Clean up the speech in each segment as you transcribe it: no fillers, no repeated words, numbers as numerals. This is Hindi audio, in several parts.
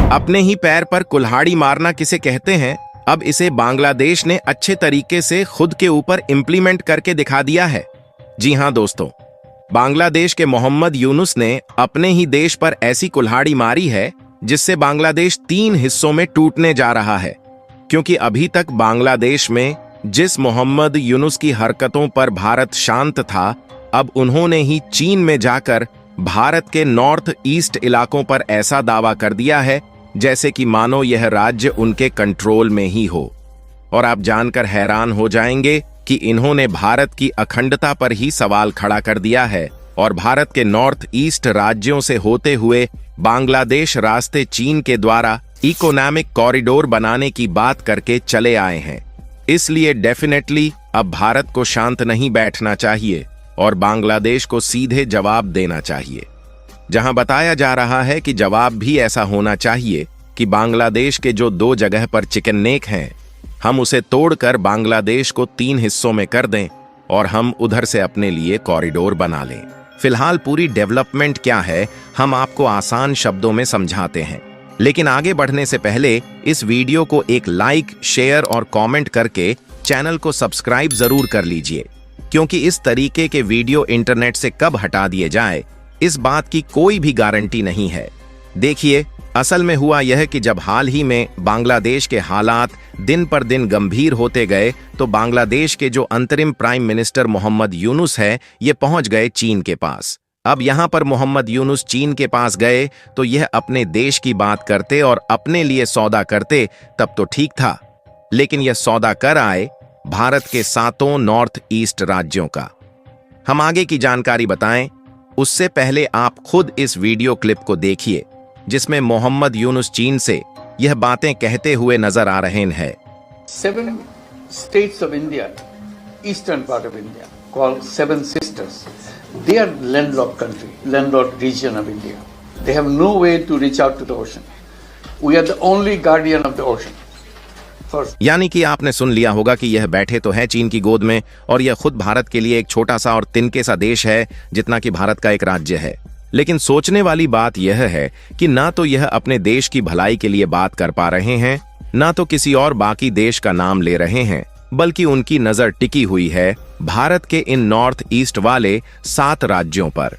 अपने ही पैर पर कुल्हाड़ी मारना किसे कहते हैं, अब इसे बांग्लादेश ने अच्छे तरीके से खुद के ऊपर इम्प्लीमेंट करके दिखा दिया है। जी हां दोस्तों, बांग्लादेश के मोहम्मद यूनुस ने अपने ही देश पर ऐसी कुल्हाड़ी मारी है जिससे बांग्लादेश 3 हिस्सों में टूटने जा रहा है। क्योंकि अभी तक बांग्लादेश में जिस मोहम्मद यूनुस की हरकतों पर भारत शांत था, अब उन्होंने ही चीन में जाकर भारत के नॉर्थ ईस्ट इलाकों पर ऐसा दावा कर दिया है जैसे कि मानो यह राज्य उनके कंट्रोल में ही हो। और आप जानकर हैरान हो जाएंगे कि इन्होंने भारत की अखंडता पर ही सवाल खड़ा कर दिया है और भारत के नॉर्थ ईस्ट राज्यों से होते हुए बांग्लादेश रास्ते चीन के द्वारा इकोनॉमिक कॉरिडोर बनाने की बात करके चले आए हैं। इसलिए डेफिनेटली अब भारत को शांत नहीं बैठना चाहिए और बांग्लादेश को सीधे जवाब देना चाहिए। जहां बताया जा रहा है कि जवाब भी ऐसा होना चाहिए कि बांग्लादेश के जो 2 जगह पर चिकन नेक हैं, हम उसे तोड़कर बांग्लादेश को 3 हिस्सों में कर दें और हम उधर से अपने लिए कॉरिडोर बना लें। फिलहाल पूरी डेवलपमेंट क्या है हम आपको आसान शब्दों में समझाते हैं, लेकिन आगे बढ़ने से पहले इस वीडियो को एक लाइक, शेयर और कमेंट करके चैनल को सब्सक्राइब जरूर कर लीजिए, क्योंकि इस तरीके के वीडियो इंटरनेट से कब हटा दिए जाए इस बात की कोई भी गारंटी नहीं है। देखिए, असल में हुआ यह कि जब हाल ही में बांग्लादेश के हालात दिन पर दिन गंभीर होते गए तो बांग्लादेश के जो अंतरिम प्राइम मिनिस्टर मोहम्मद यूनुस है, ये पहुंच गए चीन के पास। अब यहां पर मोहम्मद यूनुस चीन के पास गए तो यह अपने देश की बात करते और अपने लिए सौदा करते तब तो ठीक था, लेकिन यह सौदा कर आए भारत के 7 नॉर्थ ईस्ट राज्यों का। हम आगे की जानकारी बताएं उससे पहले आप खुद इस वीडियो क्लिप को देखिए जिसमें मोहम्मद यूनुस चीन से यह बातें कहते हुए नजर आ रहे हैं। 7 states of India, eastern part of India, called 7 sisters. They are landlocked country, landlocked region of India. They have no way to reach out to the ocean. We are the only guardian of the ocean. यानी कि आपने सुन लिया होगा कि यह बैठे तो है चीन की गोद में और यह खुद भारत के लिए एक छोटा सा और तिनके सा देश है जितना कि भारत का एक राज्य है। लेकिन सोचने वाली बात यह है कि ना तो यह अपने देश की भलाई के लिए बात कर पा रहे हैं, ना तो किसी और बाकी देश का नाम ले रहे हैं, बल्कि उनकी नजर टिकी हुई है भारत के इन नॉर्थ ईस्ट वाले 7 राज्यों पर,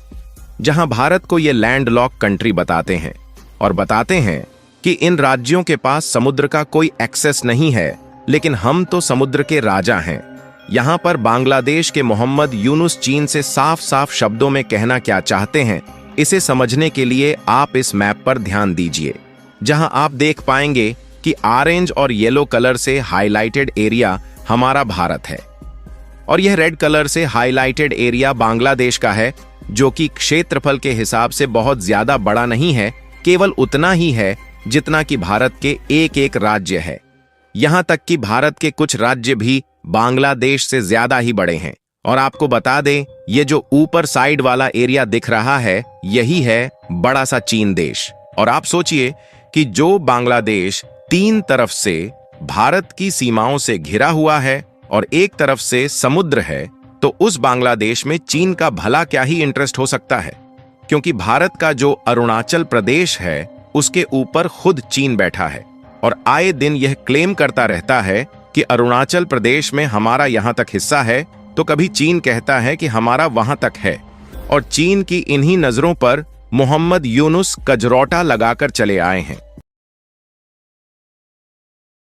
जहां भारत को ये लैंडलॉक कंट्री बताते हैं और बताते हैं कि इन राज्यों के पास समुद्र का कोई एक्सेस नहीं है, लेकिन हम तो समुद्र के राजा हैं। यहां पर बांग्लादेश के मोहम्मद यूनुस चीन से साफ साफ शब्दों में कहना क्या चाहते हैं, इसे समझने के लिए आप इस मैप पर ध्यान दीजिए, जहां आप देख पाएंगे कि ऑरेंज और येलो कलर से हाईलाइटेड एरिया हमारा भारत है और यह रेड कलर से हाईलाइटेड एरिया बांग्लादेश का है, जो कि क्षेत्रफल के हिसाब से बहुत ज्यादा बड़ा नहीं है, केवल उतना ही है जितना कि भारत के एक राज्य है। यहां तक कि भारत के कुछ राज्य भी बांग्लादेश से ज्यादा ही बड़े हैं। और आपको बता दें, ये जो ऊपर साइड वाला एरिया दिख रहा है, यही है बड़ा सा चीन देश। और आप सोचिए कि जो बांग्लादेश 3 तरफ से भारत की सीमाओं से घिरा हुआ है और एक तरफ से समुद्र है, तो उस बांग्लादेश में चीन का भला क्या ही इंटरेस्ट हो सकता है, क्योंकि भारत का जो अरुणाचल प्रदेश है उसके ऊपर खुद चीन बैठा है और आए दिन यह क्लेम करता रहता है कि अरुणाचल प्रदेश में हमारा यहां तक हिस्सा है, तो कभी चीन कहता है कि हमारा वहां तक है। और चीन की इन्हीं नजरों पर मोहम्मद यूनुस कजरौटा लगाकर चले आए हैं।